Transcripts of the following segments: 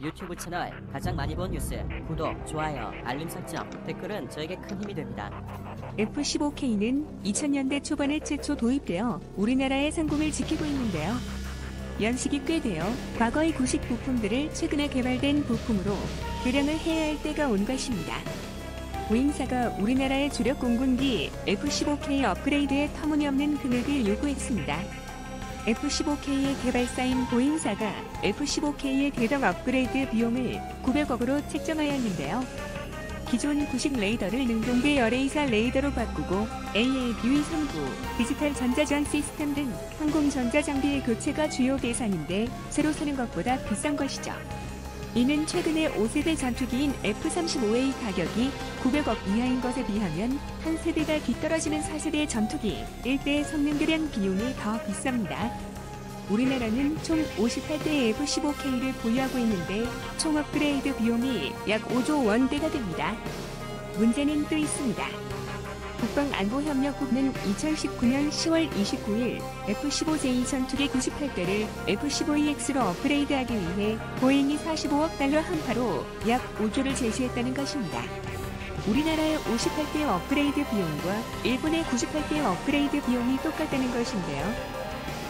유튜브 채널 가장 많이 본 뉴스 구독, 좋아요, 알림 설정, 댓글은 저에게 큰 힘이 됩니다. F-15K는 2000년대 초반에 최초 도입되어 우리나라의 상공을 지키고 있는데요. 연식이 꽤 되어 과거의 구식 부품들을 최근에 개발된 부품으로 개량을 해야 할 때가 온 것입니다. 보잉사가 우리나라의 주력 공군기 F-15K 업그레이드에 터무니없는 금액을 요구했습니다. F-15K의 개발사인 보잉사가 F-15K의 대덕 업그레이드 비용을 900억으로 책정하였는데요. 기존 구식 레이더를 능동계 열레이사 레이더로 바꾸고 AABV3구, 디지털 전자전 시스템 등 항공 전자장비의 교체가 주요 대상인데 새로 사는 것보다 비싼 것이죠. 이는 최근에 5세대 전투기인 F-35A 가격이 900억 이하인 것에 비하면 한 세대가 뒤떨어지는 4세대 전투기 1대의 성능 개량 비용이 더 비쌉니다. 우리나라는 총 58대의 F-15K를 보유하고 있는데 총 업그레이드 비용이 약 5조 원대가 됩니다. 문제는 또 있습니다. 국방안보협력국은 2019년 10월 29일 F-15J 전투기 98대를 F-15EX로 업그레이드하기 위해 보잉이 45억 달러 한파로 약 5조를 제시했다는 것입니다. 우리나라의 58대 업그레이드 비용과 일본의 98대 업그레이드 비용이 똑같다는 것인데요.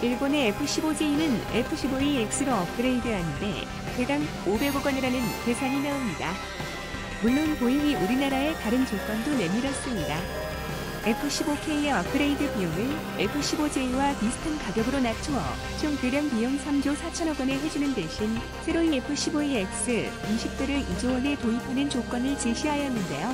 일본의 F-15J는 F-15EX로 업그레이드하는데 대당 500억 원이라는 계산이 나옵니다. 물론 보잉이 우리나라의 다른 조건도 내밀었습니다. F-15K의 업그레이드 비용을 F-15J와 비슷한 가격으로 낮추어 총 대량 비용 3조 4천억 원에 해주는 대신 새로운 F-15EX 20대를 2조 원에 도입하는 조건을 제시하였는데요.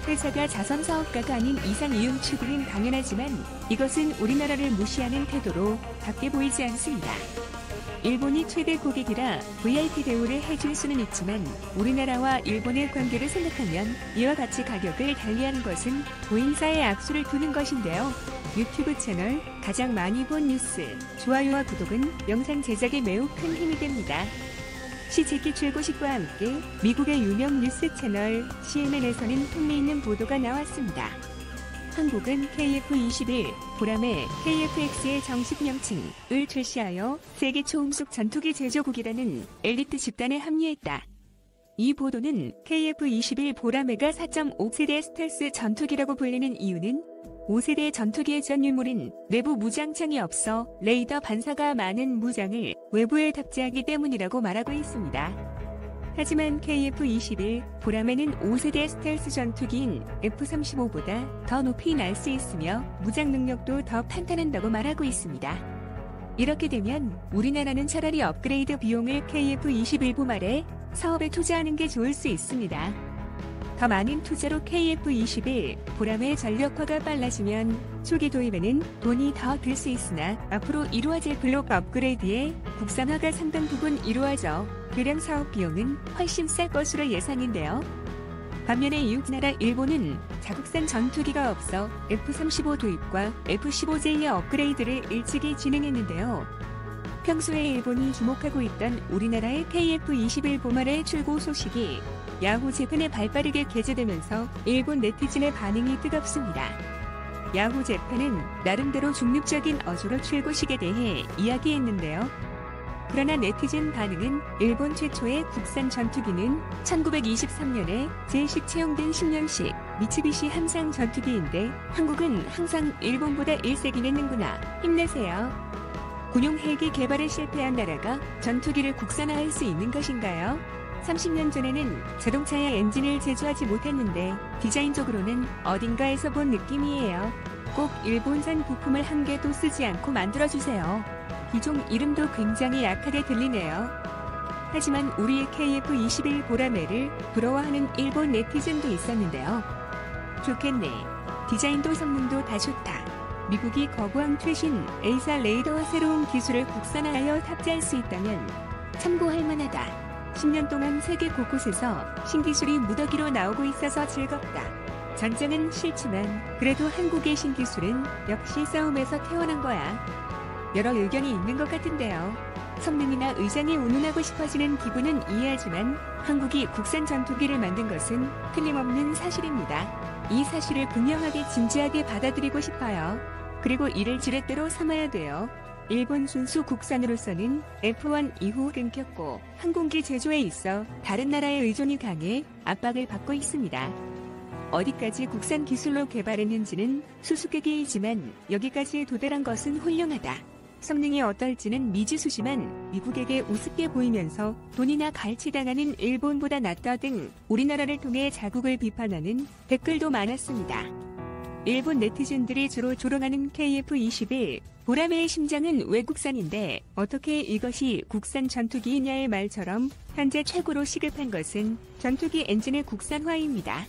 회사가 자선사업가가 아닌 이상 이윤 추구는 당연하지만 이것은 우리나라를 무시하는 태도로 답게 보이지 않습니다. 일본이 최대 고객이라 VIP 대우를 해줄 수는 있지만 우리나라와 일본의 관계를 생각하면 이와 같이 가격을 달리하는 것은 보잉사의 악수를 두는 것인데요. 유튜브 채널 가장 많이 본 뉴스, 좋아요와 구독은 영상 제작에 매우 큰 힘이 됩니다. 시제기 최고식과 함께 미국의 유명 뉴스 채널 CNN에서는 흥미있는 보도가 나왔습니다. 한국은 KF-21, 보람의 KF-X의 정식 명칭을 출시하여 세계 초음속 전투기 제조국이라는 엘리트 집단에 합류했다. 이 보도는 KF-21 보라매가 4.5세대 스텔스 전투기라고 불리는 이유는 5세대 전투기의 전 유물인 내부 무장창이 없어 레이더 반사가 많은 무장을 외부에 탑재하기 때문이라고 말하고 있습니다. 하지만 KF-21 보라매는 5세대 스텔스 전투기인 F-35보다 더 높이 날 수 있으며 무장 능력도 더 탄탄한다고 말하고 있습니다. 이렇게 되면 우리나라는 차라리 업그레이드 비용을 KF-21 보말에 사업에 투자하는 게 좋을 수 있습니다. 더 많은 투자로 KF-21 보람의 전력화가 빨라지면 초기 도입에는 돈이 더 들 수 있으나 앞으로 이루어질 블록 업그레이드의 국산화가 상당 부분 이루어져 대량 사업 비용은 훨씬 쌀 것으로 예상인데요. 반면에 이웃나라 일본은 자국산 전투기가 없어 F-35 도입과 F-15J의 업그레이드를 일찍이 진행했는데요. 평소에 일본이 주목하고 있던 우리나라의 KF-21 보말의 출고 소식이 야후 재팬에 발빠르게 게재되면서 일본 네티즌의 반응이 뜨겁습니다. 야후 재팬은 나름대로 중립적인 어조로 출고식에 대해 이야기했는데요. 그러나 네티즌 반응은 일본 최초의 국산 전투기는 1923년에 제식 채용된 10년식 미츠비시 함상 전투기인데 한국은 항상 일본보다 1세기 냈는구나. 힘내세요. 군용 헬기 개발에 실패한 나라가 전투기를 국산화할 수 있는 것인가요? 30년 전에는 자동차의 엔진을 제조하지 못했는데 디자인적으로는 어딘가에서 본 느낌이에요. 꼭 일본산 부품을 한 개도 쓰지 않고 만들어주세요. 기종 이름도 굉장히 약하게 들리네요. 하지만 우리의 KF-21 보라매를 부러워하는 일본 네티즌도 있었는데요. 좋겠네. 디자인도 성능도 다 좋다. 미국이 거부한 최신 A사 레이더와 새로운 기술을 국산화하여 탑재할 수 있다면 참고할 만하다. 10년 동안 세계 곳곳에서 신기술이 무더기로 나오고 있어서 즐겁다. 전쟁은 싫지만 그래도 한국의 신기술은 역시 싸움에서 태어난 거야. 여러 의견이 있는 것 같은데요. 성능이나 의장에 운운하고 싶어지는 기분은 이해하지만 한국이 국산 전투기를 만든 것은 틀림없는 사실입니다. 이 사실을 분명하게 진지하게 받아들이고 싶어요. 그리고 이를 지렛대로 삼아야 돼요. 일본 순수 국산으로서는 F1 이후 끊겼고 항공기 제조에 있어 다른 나라의 의존이 강해 압박을 받고 있습니다. 어디까지 국산 기술로 개발했는지는 수수께끼이지만 여기까지 도달한 것은 훌륭하다. 성능이 어떨지는 미지수지만 미국에게 우습게 보이면서 돈이나 갈취당하는 일본보다 낫다 등 우리나라를 통해 자국을 비판하는 댓글도 많았습니다. 일본 네티즌들이 주로 조롱하는 KF-21 보라매의 심장은 외국산인데 어떻게 이것이 국산 전투기이냐의 말처럼 현재 최고로 시급한 것은 전투기 엔진의 국산화입니다.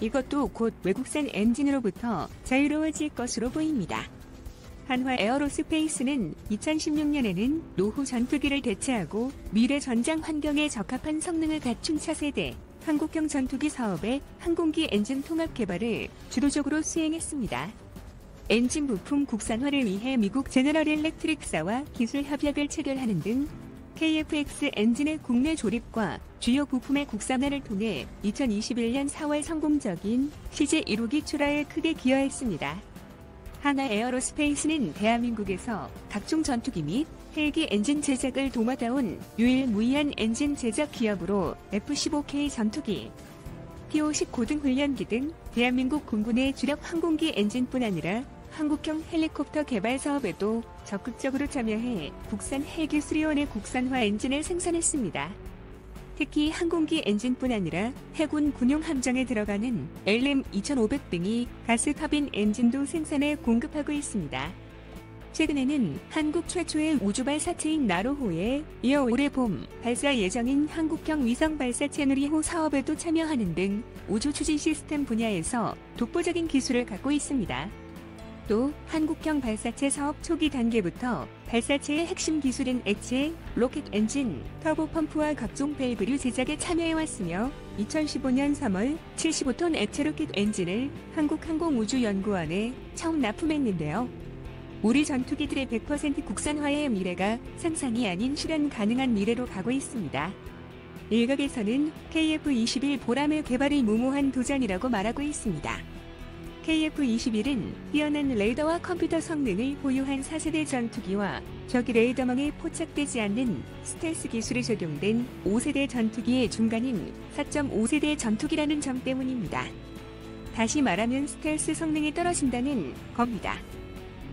이것도 곧 외국산 엔진으로부터 자유로워질 것으로 보입니다. 한화 에어로스페이스는 2016년에는 노후 전투기를 대체하고 미래 전장 환경에 적합한 성능을 갖춘 차세대 한국형 전투기 사업의 항공기 엔진 통합 개발을 주도적으로 수행했습니다. 엔진 부품 국산화를 위해 미국 제너럴 일렉트릭사와 기술 협약을 체결하는 등 KF-X 엔진의 국내 조립과 주요 부품의 국산화를 통해 2021년 4월 성공적인 CJ1호기 출하에 크게 기여했습니다. 한화 에어로스페이스는 대한민국에서 각종 전투기 및 헬기 엔진 제작을 도맡아온 유일무이한 엔진 제작 기업으로 F-15K 전투기, T-50 고등훈련기 등 대한민국 공군의 주력 항공기 엔진뿐 아니라 한국형 헬리콥터 개발 사업에도 적극적으로 참여해 국산 헬기 수리원의 국산화 엔진을 생산했습니다. 특히 항공기 엔진뿐 아니라 해군 군용 함정에 들어가는 LM2500 등이 가스 터빈 엔진도 생산해 공급하고 있습니다. 최근에는 한국 최초의 우주 발사체인 나로호에 이어 올해 봄 발사 예정인 한국형 위성 발사체 누리호 사업에도 참여하는 등 우주 추진 시스템 분야에서 독보적인 기술을 갖고 있습니다. 또 한국형 발사체 사업 초기 단계부터 발사체의 핵심 기술인 액체, 로켓 엔진, 터보 펌프와 각종 밸브류 제작에 참여해왔으며 2015년 3월 75톤 액체 로켓 엔진을 한국항공우주연구원에 처음 납품했는데요. 우리 전투기들의 100% 국산화의 미래가 상상이 아닌 실현 가능한 미래로 가고 있습니다. 일각에서는 KF-21 보라매 개발이 무모한 도전이라고 말하고 있습니다. KF-21은 뛰어난 레이더와 컴퓨터 성능을 보유한 4세대 전투기와 적의 레이더망에 포착되지 않는 스텔스 기술이 적용된 5세대 전투기의 중간인 4.5세대 전투기라는 점 때문입니다. 다시 말하면 스텔스 성능이 떨어진다는 겁니다.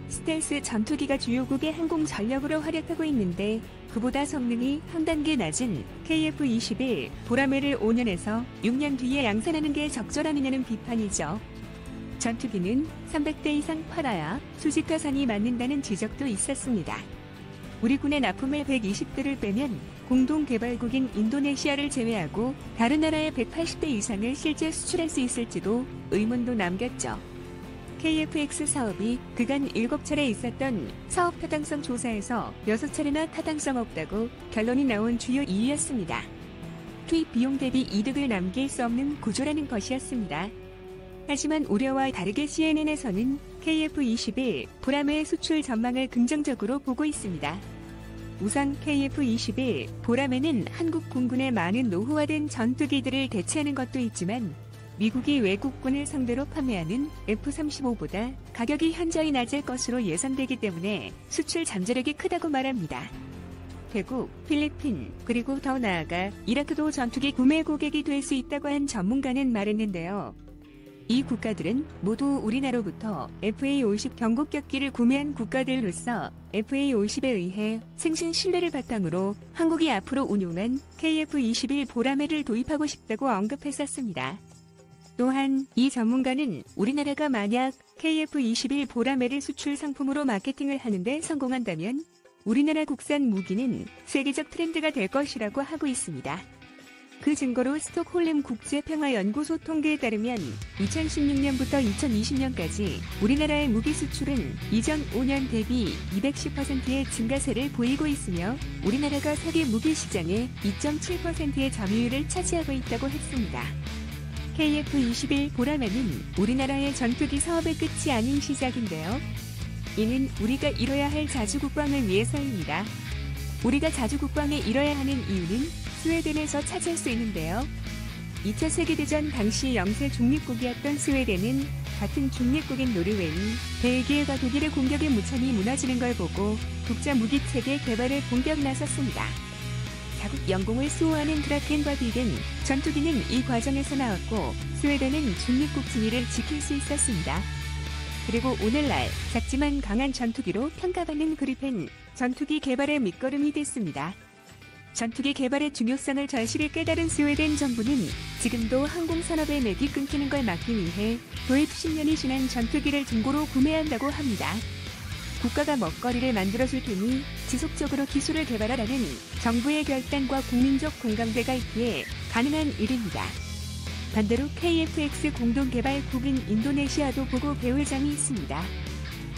스텔스 전투기가 주요국의 항공 전력으로 활약하고 있는데 그보다 성능이 한 단계 낮은 KF-21 보라매를 5년에서 6년 뒤에 양산하는 게 적절하느냐는 비판이죠. 전투기는 300대 이상 팔아야 수지타산이 맞는다는 지적도 있었습니다. 우리 군의 납품을 120대를 빼면 공동개발국인 인도네시아를 제외하고 다른 나라에 180대 이상을 실제 수출할 수 있을지도 의문도 남겼죠. KF-X 사업이 그간 7차례 있었던 사업 타당성 조사에서 6차례나 타당성 없다고 결론이 나온 주요 이유였습니다. 투입 비용 대비 이득을 남길 수 없는 구조라는 것이었습니다. 하지만 우려와 다르게 CNN에서는 KF-21 보라매 수출 전망을 긍정적으로 보고 있습니다. 우선 KF-21 보라매는 한국 공군의 많은 노후화된 전투기들을 대체하는 것도 있지만 미국이 외국군을 상대로 판매하는 F-35보다 가격이 현저히 낮을 것으로 예상되기 때문에 수출 잠재력이 크다고 말합니다. 태국, 필리핀, 그리고 더 나아가 이라크도 전투기 구매 고객이 될 수 있다고 한 전문가는 말했는데요. 이 국가들은 모두 우리나라로부터 FA-50 경고격기를 구매한 국가들로서 FA-50에 의해 생신 신뢰를 바탕으로 한국이 앞으로 운용한 KF-21 보라매를 도입하고 싶다고 언급했었습니다. 또한 이 전문가는 우리나라가 만약 KF-21 보라매를 수출 상품으로 마케팅을 하는데 성공한다면 우리나라 국산 무기는 세계적 트렌드가 될 것이라고 하고 있습니다. 그 증거로 스톡홀름 국제평화연구소 통계에 따르면 2016년부터 2020년까지 우리나라의 무기 수출은 이전 5년 대비 210%의 증가세를 보이고 있으며 우리나라가 세계 무기 시장의 2.7%의 점유율을 차지하고 있다고 했습니다. KF-21 보라매는 우리나라의 전투기 사업의 끝이 아닌 시작인데요. 이는 우리가 이뤄야 할 자주국방을 위해서입니다. 우리가 자주국방에 이뤄야 하는 이유는 스웨덴에서 찾을 수 있는데요. 2차 세계대전 당시 영세 중립국이었던 스웨덴은 같은 중립국인 노르웨이, 벨기에가 독일의 공격에 무참히 무너지는 걸 보고 독자 무기체계 개발에 본격 나섰습니다. 자국 영공을 수호하는 드라켄과 비겐 전투기는 이 과정에서 나왔고 스웨덴은 중립국 지위를 지킬 수 있었습니다. 그리고 오늘날 작지만 강한 전투기로 평가받는 그리펜 전투기 개발의 밑거름이 됐습니다. 전투기 개발의 중요성을 절실히 깨달은 스웨덴 정부는 지금도 항공산업의 맥이 끊기는 걸 막기 위해 도입 10년이 지난 전투기를 중고로 구매한다고 합니다. 국가가 먹거리를 만들어줄 테니 지속적으로 기술을 개발하라는 정부의 결단과 국민적 공감대가 있기에 가능한 일입니다. 반대로 KF-X 공동개발국인 인도네시아도 보고 배울 점이 있습니다.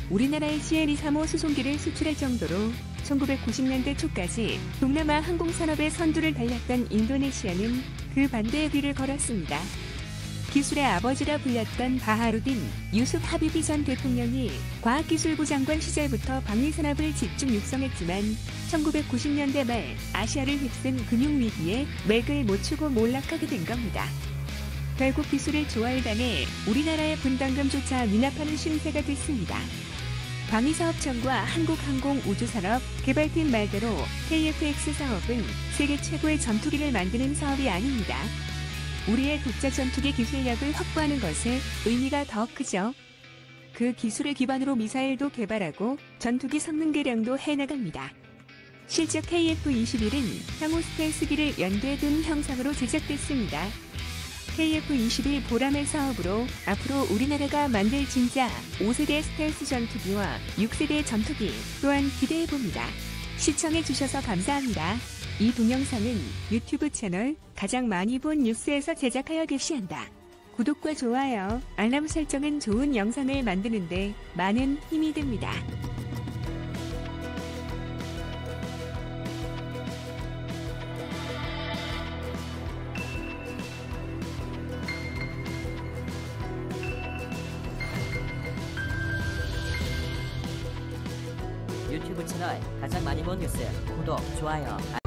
우리나라의 CL-235 수송기를 수출할 정도로 1990년대 초까지 동남아 항공산업의 선두를 달렸던 인도네시아는 그 반대의 귀를 걸었습니다. 기술의 아버지라 불렸던 바하루딘 유숲 하비비 전 대통령이 과학기술부 장관 시절부터 방위산업을 집중 육성했지만 1990년대 말 아시아를 휩쓴 금융위기에 맥을 못 추고 몰락하게 된 겁니다. 결국 기술의 조화를 당해 우리나라의 분담금조차 미납하는 신세가 됐습니다. 방위사업청과 한국항공우주산업 개발팀 말대로 KF-X 사업은 세계 최고의 전투기를 만드는 사업이 아닙니다. 우리의 독자 전투기 기술력을 확보하는 것에 의미가 더 크죠. 그 기술을 기반으로 미사일도 개발하고 전투기 성능 개량도 해나갑니다. 실제 KF-21은 향후 스텔스기를 연두에 둔 형상으로 제작됐습니다. KF-21 보람의 사업으로 앞으로 우리나라가 만들 진짜 5세대 스텔스 전투기와 6세대 전투기 또한 기대해봅니다. 시청해주셔서 감사합니다. 이 동영상은 유튜브 채널 가장 많이 본 뉴스에서 제작하여 게시한다. 구독과 좋아요, 알람 설정은 좋은 영상을 만드는데 많은 힘이 됩니다. 유튜브 채널 가장 많이 본 뉴스 구독, 좋아요,